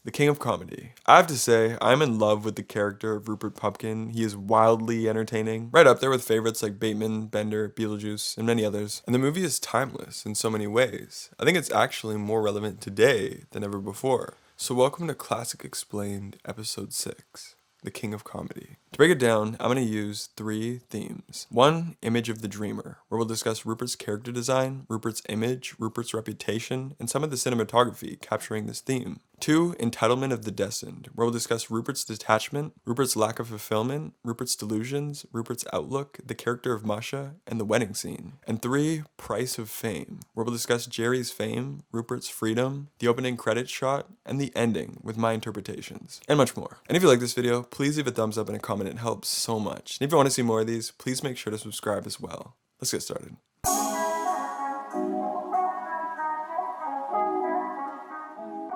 the king of comedy. I have to say, I'm in love with the character of Rupert Pupkin. He is wildly entertaining, right up there with favorites like Bateman, Bender, Beetlejuice, and many others. And the movie is timeless in so many ways. I think it's actually more relevant today than ever before. So welcome to Classic Explained, Episode 6. The King of Comedy. To break it down, I'm going to use 3 themes. 1, Image of the Dreamer, where we'll discuss Rupert's character design, Rupert's image, Rupert's reputation, and some of the cinematography capturing this theme. 2, Entitlement of the Destined, where we'll discuss Rupert's detachment, Rupert's lack of fulfillment, Rupert's delusions, Rupert's outlook, the character of Masha, and the wedding scene. And 3, Price of Fame, where we'll discuss Jerry's fame, Rupert's freedom, the opening credits shot, and the ending with my interpretations, and much more. And if you like this video, please leave a thumbs up and a comment. It helps so much. And if you want to see more of these, please make sure to subscribe as well. Let's get started.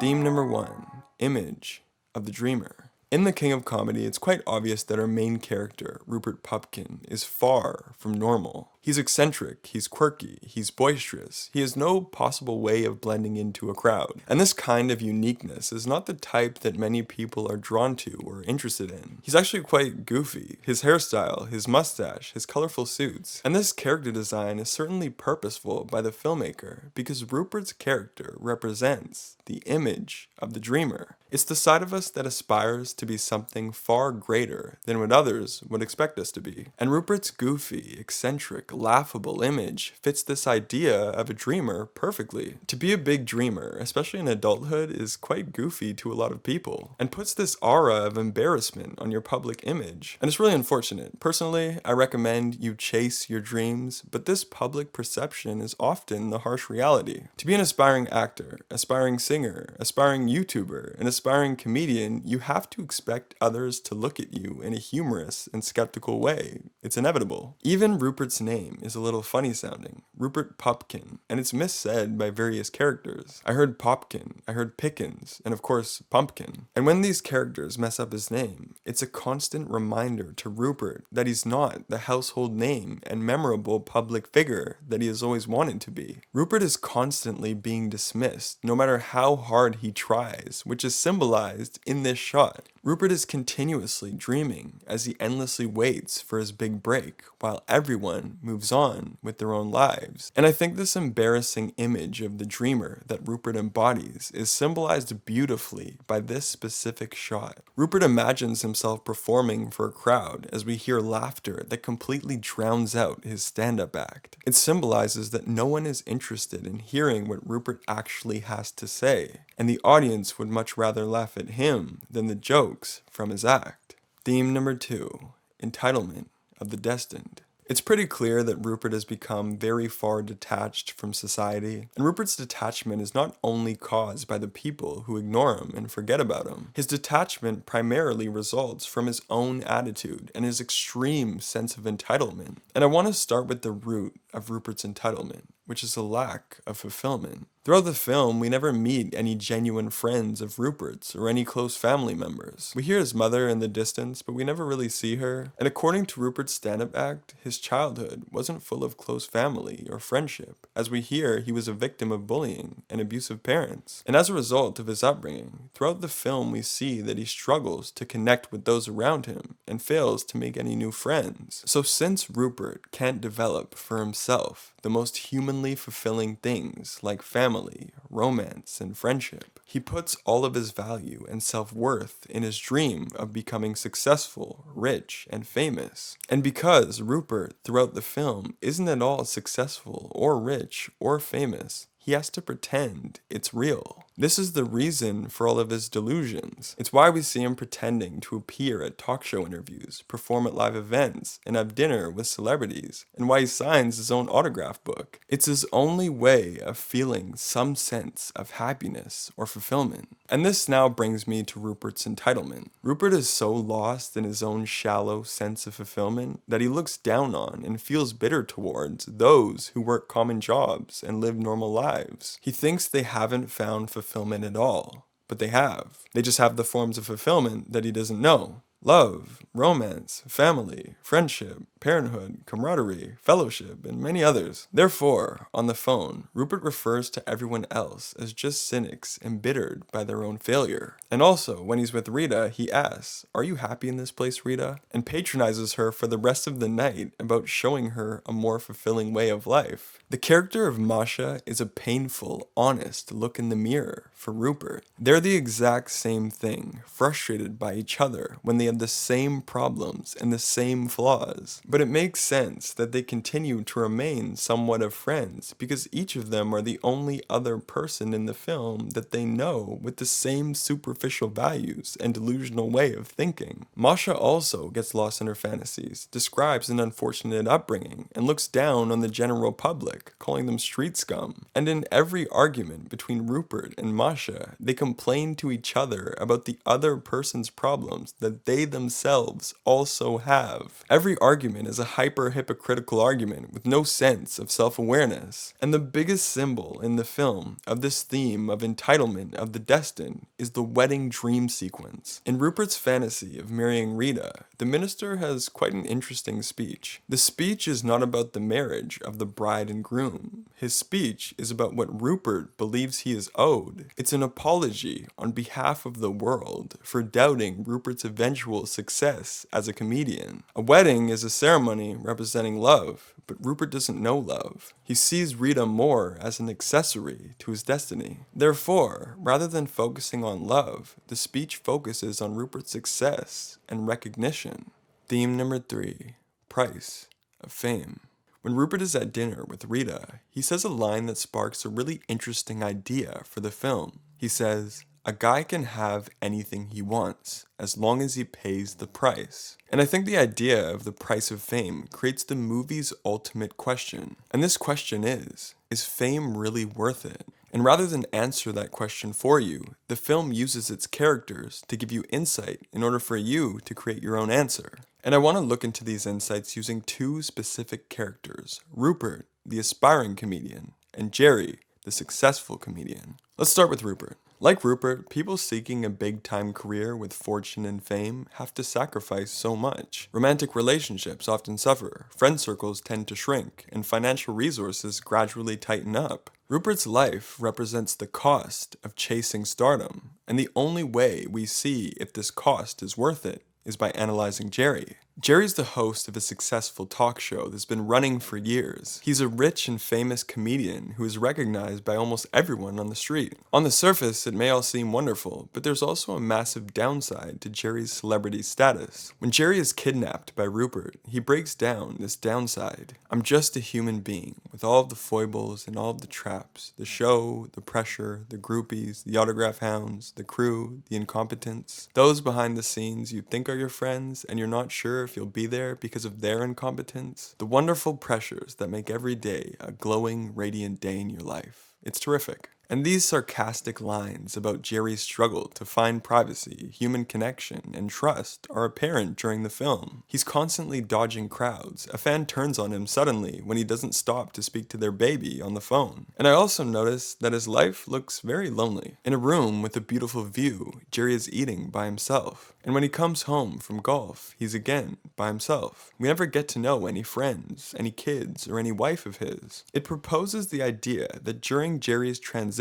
Theme number 1, Image of the Dreamer. In The King of Comedy, it's quite obvious that our main character, Rupert Pupkin, is far from normal. He's eccentric, he's quirky, he's boisterous, he has no possible way of blending into a crowd. And this kind of uniqueness is not the type that many people are drawn to or interested in. He's actually quite goofy. His hairstyle, his mustache, his colorful suits. And this character design is certainly purposeful by the filmmaker because Rupert's character represents the image of the dreamer. It's the side of us that aspires to be something far greater than what others would expect us to be. And Rupert's goofy, eccentric, laughable image fits this idea of a dreamer perfectly. To be a big dreamer, especially in adulthood, is quite goofy to a lot of people and puts this aura of embarrassment on your public image. And it's really unfortunate. Personally, I recommend you chase your dreams, but this public perception is often the harsh reality. To be an aspiring actor, aspiring singer, aspiring YouTuber, an aspiring comedian, you have to expect others to look at you in a humorous and skeptical way. It's inevitable. Even Rupert's name is a little funny sounding, Rupert Pupkin, and it's missaid by various characters. I heard Popkin, I heard Pickens, and of course Pumpkin. And when these characters mess up his name, it's a constant reminder to Rupert that he's not the household name and memorable public figure that he has always wanted to be. Rupert is constantly being dismissed, no matter how hard he tries, which is symbolized in this shot. Rupert is continuously dreaming as he endlessly waits for his big break, while everyone moves on with their own lives. And I think this embarrassing image of the dreamer that Rupert embodies is symbolized beautifully by this specific shot. Rupert imagines himself performing for a crowd as we hear laughter that completely drowns out his stand-up act. It symbolizes that no one is interested in hearing what Rupert actually has to say, and the audience would much rather laugh at him than the jokes from his act. Theme number 2, Entitlement of the Destined. It's pretty clear that Rupert has become very far detached from society, and Rupert's detachment is not only caused by the people who ignore him and forget about him. His detachment primarily results from his own attitude and his extreme sense of entitlement. And I want to start with the root of Rupert's entitlement, which is a lack of fulfillment. Throughout the film, we never meet any genuine friends of Rupert's or any close family members. We hear his mother in the distance, but we never really see her. And according to Rupert's stand-up act, his childhood wasn't full of close family or friendship. As we hear, he was a victim of bullying and abusive parents. And as a result of his upbringing, throughout the film we see that he struggles to connect with those around him and fails to make any new friends. So since Rupert can't develop for himself the most humanly fulfilling things like family, romance, and friendship, he puts all of his value and self-worth in his dream of becoming successful, rich, and famous. And because Rupert, throughout the film, isn't at all successful or rich or famous, he has to pretend it's real. This is the reason for all of his delusions. It's why we see him pretending to appear at talk show interviews, perform at live events, and have dinner with celebrities, and why he signs his own autograph book. It's his only way of feeling some sense of happiness or fulfillment. And this now brings me to Rupert's entitlement. Rupert is so lost in his own shallow sense of fulfillment that he looks down on and feels bitter towards those who work common jobs and live normal lives. He thinks they haven't found fulfillment at all, but they have. They just have the forms of fulfillment that he doesn't know. love, romance, family, friendship, parenthood, camaraderie, fellowship, and many others. Therefore, on the phone, Rupert refers to everyone else as just cynics embittered by their own failure. And also, when he's with Rita, he asks, "Are you happy in this place, Rita?" and patronizes her for the rest of the night about showing her a more fulfilling way of life. The character of Masha is a painful, honest look in the mirror for Rupert. They're the exact same thing, frustrated by each other when they have the same problems and the same flaws. But it makes sense that they continue to remain somewhat of friends because each of them are the only other person in the film that they know with the same superficial values and delusional way of thinking. Masha also gets lost in her fantasies, describes an unfortunate upbringing, and looks down on the general public, calling them street scum. And in every argument between Rupert and Masha, they complain to each other about the other person's problems that they themselves also have. Every argument is a hyper-hypocritical argument with no sense of self-awareness. And the biggest symbol in the film of this theme of entitlement of the destined is the wedding dream sequence. In Rupert's fantasy of marrying Rita, the minister has quite an interesting speech. The speech is not about the marriage of the bride and groom. His speech is about what Rupert believes he is owed. It's an apology on behalf of the world for doubting Rupert's eventual success as a comedian. A wedding is a ceremony representing love, but Rupert doesn't know love. He sees Rita more as an accessory to his destiny. Therefore, rather than focusing on love, the speech focuses on Rupert's success and recognition. Theme number 3, price of fame. When Rupert is at dinner with Rita, he says a line that sparks a really interesting idea for the film. He says, "A guy can have anything he wants, as long as he pays the price." And I think the idea of the price of fame creates the movie's ultimate question. And this question is fame really worth it? And rather than answer that question for you, the film uses its characters to give you insight in order for you to create your own answer. And I want to look into these insights using 2 specific characters, Rupert, the aspiring comedian, and Jerry, the successful comedian. Let's start with Rupert. Like Rupert, people seeking a big-time career with fortune and fame have to sacrifice so much. Romantic relationships often suffer, friend circles tend to shrink, and financial resources gradually tighten up. Rupert's life represents the cost of chasing stardom, and the only way we see if this cost is worth it is by analyzing Jerry. Jerry's the host of a successful talk show that's been running for years. He's a rich and famous comedian who is recognized by almost everyone on the street. On the surface, it may all seem wonderful, but there's also a massive downside to Jerry's celebrity status. When Jerry is kidnapped by Rupert, he breaks down this downside. "I'm just a human being, with all of the foibles and all of the traps, the show, the pressure, the groupies, the autograph hounds, the crew, the incompetence. Those behind the scenes you think are your friends, and you're not sure if you'll be there because of their incompetence. The wonderful pressures that make every day a glowing, radiant day in your life. It's terrific." And these sarcastic lines about Jerry's struggle to find privacy, human connection, and trust are apparent during the film. He's constantly dodging crowds. A fan turns on him suddenly when he doesn't stop to speak to their baby on the phone. And I also notice that his life looks very lonely. In a room with a beautiful view, Jerry is eating by himself. And when he comes home from golf, he's again by himself. We never get to know any friends, any kids, or any wife of his. It proposes the idea that during Jerry's transition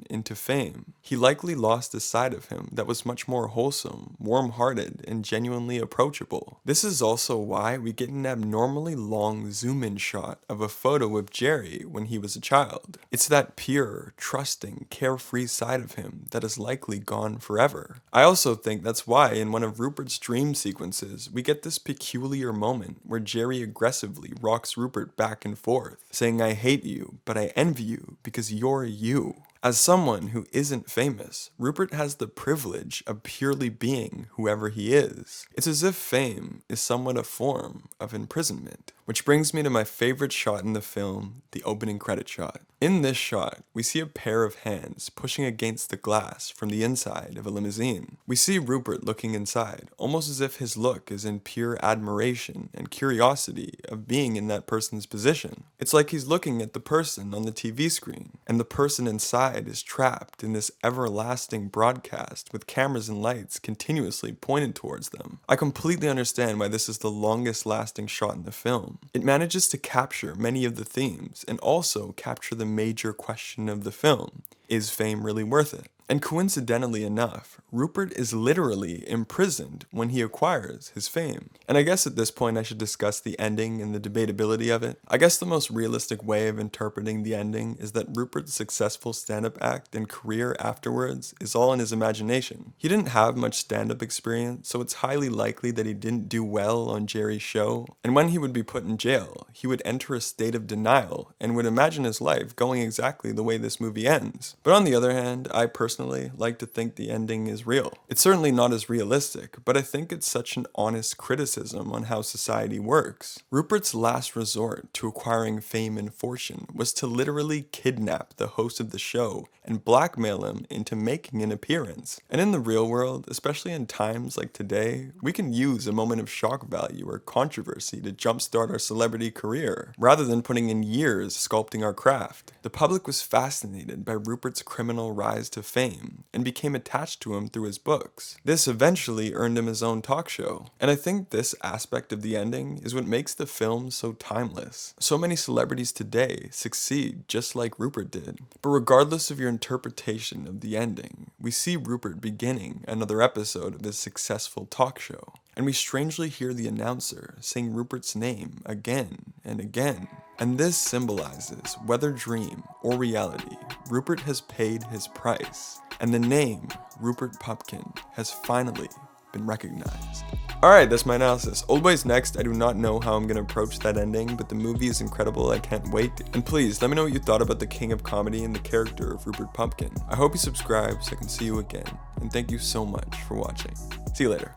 into fame, he likely lost a side of him that was much more wholesome, warm-hearted, and genuinely approachable. This is also why we get an abnormally long zoom-in shot of a photo of Jerry when he was a child. It's that pure, trusting, carefree side of him that is likely gone forever. I also think that's why in one of Rupert's dream sequences, we get this peculiar moment where Jerry aggressively rocks Rupert back and forth, saying, "I hate you, but I envy you because you're you." As someone who isn't famous, Rupert has the privilege of purely being whoever he is. It's as if fame is somewhat a form of imprisonment. Which brings me to my favorite shot in the film, the opening credit shot. In this shot, we see a pair of hands pushing against the glass from the inside of a limousine. We see Rupert looking inside, almost as if his look is in pure admiration and curiosity of being in that person's position. It's like he's looking at the person on the TV screen, and the person inside is trapped in this everlasting broadcast with cameras and lights continuously pointed towards them. I completely understand why this is the longest lasting shot in the film. It manages to capture many of the themes and also capture the major question of the film: is fame really worth it? And coincidentally enough, Rupert is literally imprisoned when he acquires his fame. And I guess at this point I should discuss the ending and the debatability of it. I guess the most realistic way of interpreting the ending is that Rupert's successful stand-up act and career afterwards is all in his imagination. He didn't have much stand-up experience, so it's highly likely that he didn't do well on Jerry's show. And when he would be put in jail, he would enter a state of denial and would imagine his life going exactly the way this movie ends. But on the other hand, I personally like to think the ending is real. It's certainly not as realistic, but I think it's such an honest criticism on how society works. Rupert's last resort to acquiring fame and fortune was to literally kidnap the host of the show and blackmail him into making an appearance. And in the real world, especially in times like today, we can use a moment of shock value or controversy to jumpstart our celebrity career, rather than putting in years sculpting our craft. The public was fascinated by Rupert's criminal rise to fame and became attached to him through his books. This eventually earned him his own talk show. And I think this aspect of the ending is what makes the film so timeless. So many celebrities today succeed just like Rupert did. But regardless of your interpretation of the ending, we see Rupert beginning another episode of this successful talk show. And we strangely hear the announcer saying Rupert's name again and again. And this symbolizes, whether dream or reality, Rupert has paid his price, and the name Rupert Pupkin has finally been recognized. Alright, that's my analysis. Oldboy's next. I do not know how I'm going to approach that ending, but the movie is incredible. I can't wait. And please, let me know what you thought about the king of comedy and the character of Rupert Pupkin. I hope you subscribe so I can see you again, and thank you so much for watching. See you later.